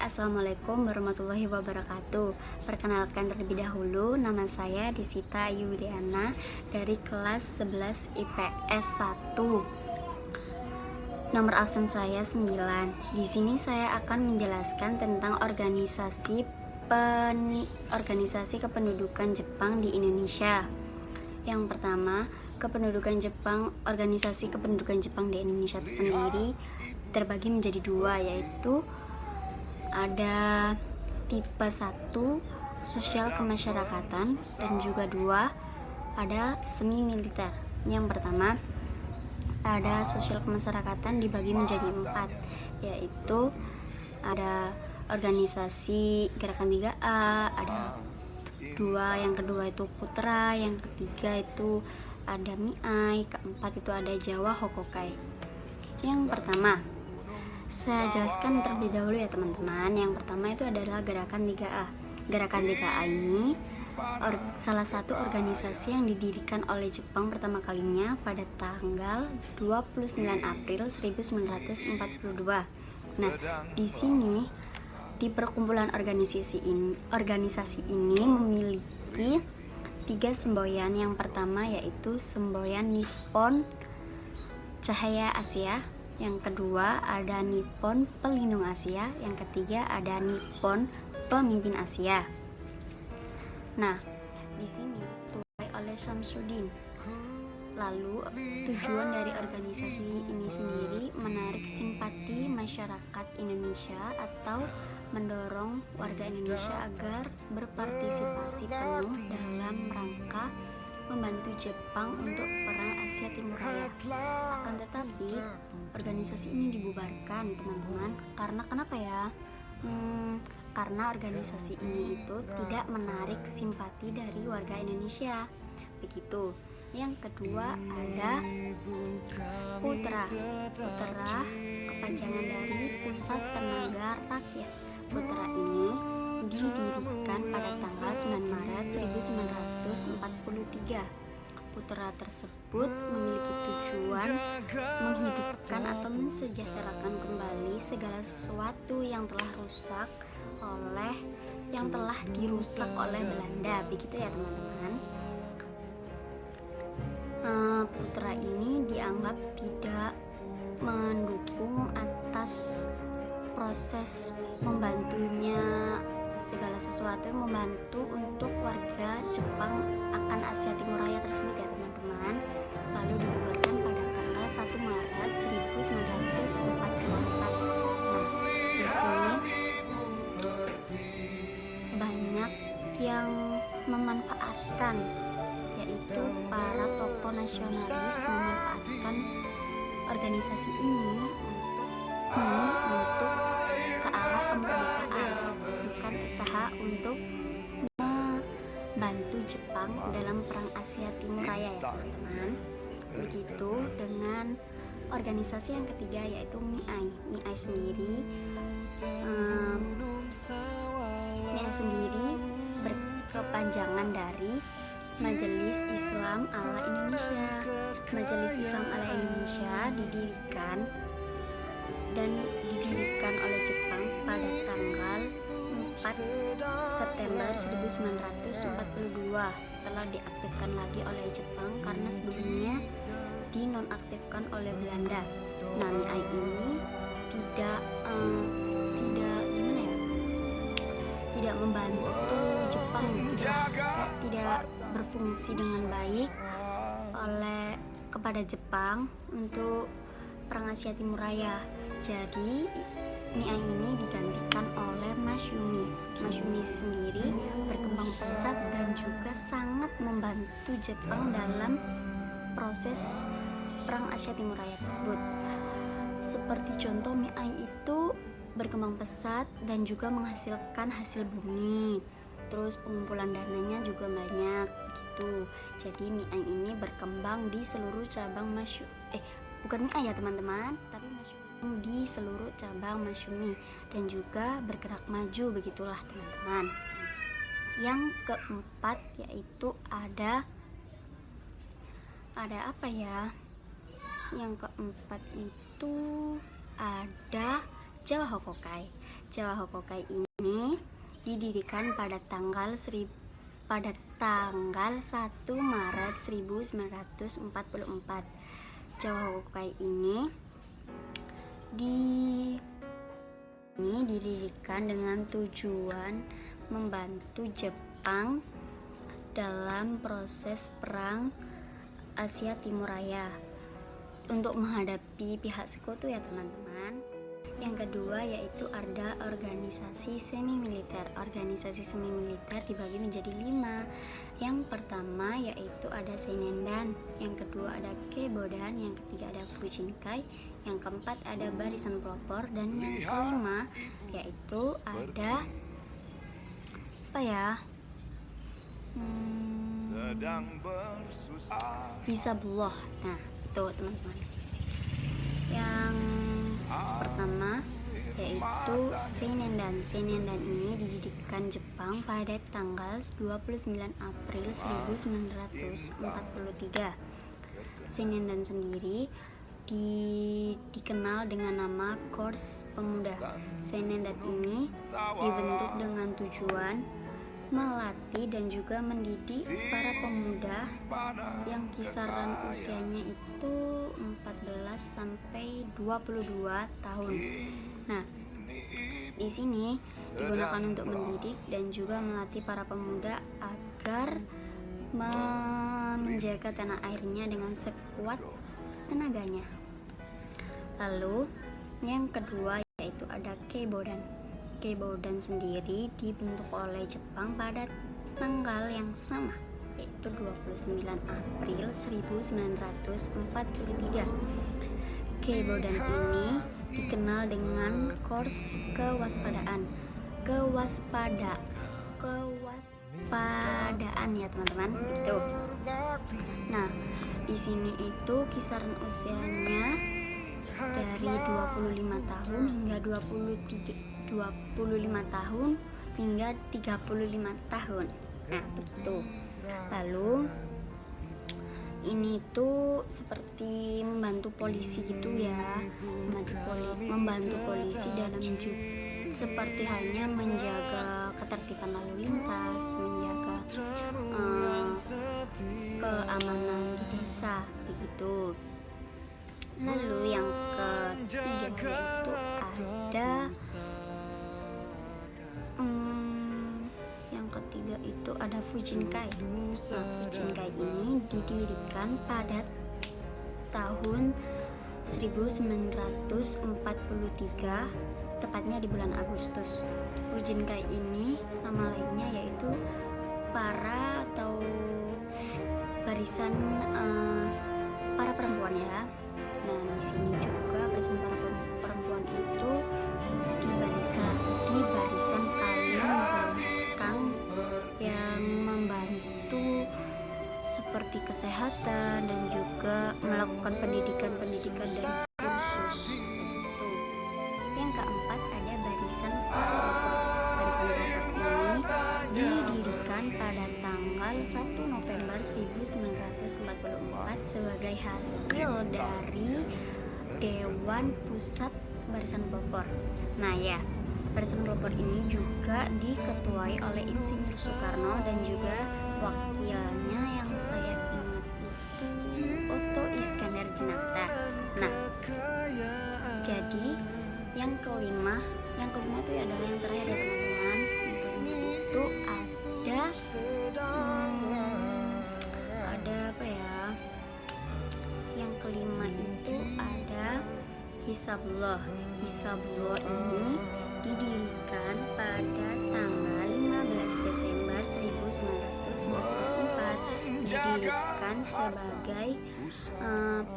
Assalamualaikum warahmatullahi wabarakatuh. Perkenalkan terlebih dahulu, nama saya Disita Ayu Widiana dari kelas 11 IPS 1. Nomor absen saya 9. Di sini saya akan menjelaskan tentang organisasi kependudukan Jepang di Indonesia. Yang pertama, organisasi kependudukan Jepang di Indonesia itu sendiri terbagi menjadi dua, yaitu ada tipe 1 sosial kemasyarakatan dan juga 2 ada semi militer. Yang pertama ada sosial kemasyarakatan dibagi menjadi 4, yaitu ada organisasi gerakan 3A, ada 2, yang kedua itu Putra, yang ketiga itu ada MIAI, keempat itu ada Jawa Hokokai. Yang pertama saya jelaskan terlebih dahulu ya teman-teman. Yang pertama itu adalah gerakan 3A. Gerakan 3A ini salah satu organisasi yang didirikan oleh Jepang pertama kalinya pada tanggal 29 April 1942. Nah, di sini di perkumpulan organisasi ini memiliki 3 semboyan. Yang pertama yaitu semboyan Nippon Cahaya Asia, yang kedua ada Nippon Pelindung Asia, yang ketiga ada Nippon Pemimpin Asia. Nah, di sini dituai oleh Samsudin. Lalu tujuan dari organisasi ini sendiri menarik simpati masyarakat Indonesia atau mendorong warga Indonesia agar berpartisipasi penuh dalam rangka membantu Jepang untuk perang Asia Timur Raya. Akan tetapi organisasi ini dibubarkan teman-teman. Karena kenapa ya? Karena organisasi ini itu tidak menarik simpati dari warga Indonesia. Begitu. Yang kedua ada Putra. Putra kepanjangan dari Pusat Tenaga Rakyat. Putra ini didirikan pada tanggal 9 Maret 1943. Putra tersebut memiliki tujuan menghidupkan atau mensejahterakan kembali segala sesuatu yang telah dirusak oleh Belanda. Begitu ya teman-teman. Putra ini dianggap tidak mendukung atas proses membantunya segala sesuatu yang membantu untuk warga Jepang akan Asia Timur Raya tersebut ya teman-teman. Lalu dibubarkan pada tanggal 1 Maret 1944. Nah, di sini banyak yang memanfaatkan, yaitu para tokoh nasionalis memanfaatkan organisasi ini untuk ke arah kemerdekaan, bukan usaha untuk membantu Jepang dalam perang Asia Timur Raya ya teman-teman. Begitu dengan organisasi yang ketiga yaitu MIAI. MIAI sendiri berkepanjangan dari Majelis Islam ala Indonesia. Majelis Islam ala Indonesia didirikan oleh Jepang pada tanggal 4 September 1942. Telah diaktifkan lagi oleh Jepang karena sebelumnya dinonaktifkan oleh Belanda. Nah, MIAI ini tidak membantu Jepang, tidak berfungsi dengan baik kepada Jepang untuk perang Asia Timur Raya. Jadi MIAI ini digantikan oleh Masyumi. Masyumi sendiri berkembang pesat dan juga sangat membantu Jepang dalam proses perang Asia Timur Raya tersebut. Seperti contoh, MIAI itu berkembang pesat dan juga menghasilkan hasil bumi. Terus pengumpulan dananya juga banyak gitu. Jadi MIAI ini berkembang di seluruh cabang bukan MIAI ya teman-teman, tapi Masyumi di seluruh cabang Masyumi dan juga bergerak maju, begitulah teman-teman. Yang keempat yaitu ada apa ya? Yang keempat itu ada Jawa Hokokai. Jawa Hokokai ini didirikan pada tanggal 1 Maret 1944. Jawa Hokokai ini didirikan dengan tujuan membantu Jepang dalam proses perang Asia Timur Raya untuk menghadapi pihak sekutu ya teman-teman. Yang kedua yaitu ada organisasi semi militer. Organisasi semi militer dibagi menjadi 5. Yang pertama yaitu ada Seinendan, yang kedua ada Keibodan, yang ketiga ada Fujinkai, yang keempat ada Barisan Pelopor, dan yang kelima yaitu ada Hizbullah. Nah itu teman-teman. Yang pertama yaitu Seinendan. Seinendan ini didirikan Jepang pada tanggal 29 April 1943. Seinendan sendiri dikenal dengan nama Korps Pemuda. Seinendan ini dibentuk dengan tujuan melatih dan juga mendidik para pemuda yang kisaran usianya itu 14 sampai 22 tahun. Nah, di sini digunakan untuk mendidik dan juga melatih para pemuda agar menjaga tanah airnya dengan sekuat tenaganya. Lalu, yang kedua yaitu ada Keibodan. Keibodan sendiri dibentuk oleh Jepang pada tanggal yang sama, yaitu 29 April 1943. Keibodan ini dikenal dengan Korps Kewaspadaan ya teman-teman. Itu. Nah, di sini itu kisaran usianya dari 25 tahun hingga 25 tahun hingga 35 tahun. Nah, begitu. Lalu ini tuh seperti membantu polisi gitu ya, membantu polisi dalam seperti halnya menjaga ketertiban lalu lintas, menjaga keamanan di desa begitu. Lalu yang ketiga yaitu ada Fujinkai. Nah, Fujinkai ini didirikan pada tahun 1943, tepatnya di bulan Agustus. Fujinkai ini nama lainnya yaitu barisan para perempuan ya. Nah, di sini juga barisan para perempuan itu di barisan paling belakang yang membantu seperti kesehatan dan juga melakukan pendidikan dan kursus. Yang keempat ada barisan pelopor. Barisan pelopor ini didirikan pada tanggal 1 November 1944 sebagai hasil dari Dewan Pusat Barisan Pelopor. Nah ya, Barisan Pelopor ini juga diketuai oleh Insinyur Soekarno dan juga wakilnya yang saya ingat itu Otto Iskandar Dinata. Nah, jadi yang kelima itu adalah yang terakhir ya teman-teman. Yang kelima itu ada apa ya? Yang kelima itu ada Hizbullah. Hizbullah ini didirikan pada tanggal 15 Desember 1994. Didirikan sebagai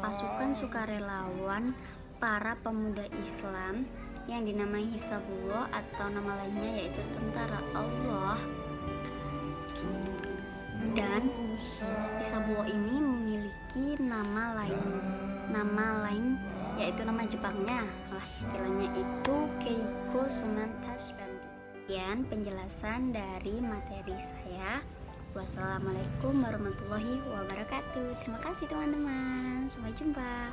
pasukan sukarelawan para pemuda Islam yang dinamai Hizbullah atau nama lainnya yaitu Tentara Allah. Dan Hizbullah ini memiliki nama lain yaitu nama Jepangnya lah, istilahnya itu Keiko Semantasbanti. Sekian penjelasan dari materi saya. Wassalamualaikum warahmatullahi wabarakatuh. Terima kasih teman-teman, sampai jumpa.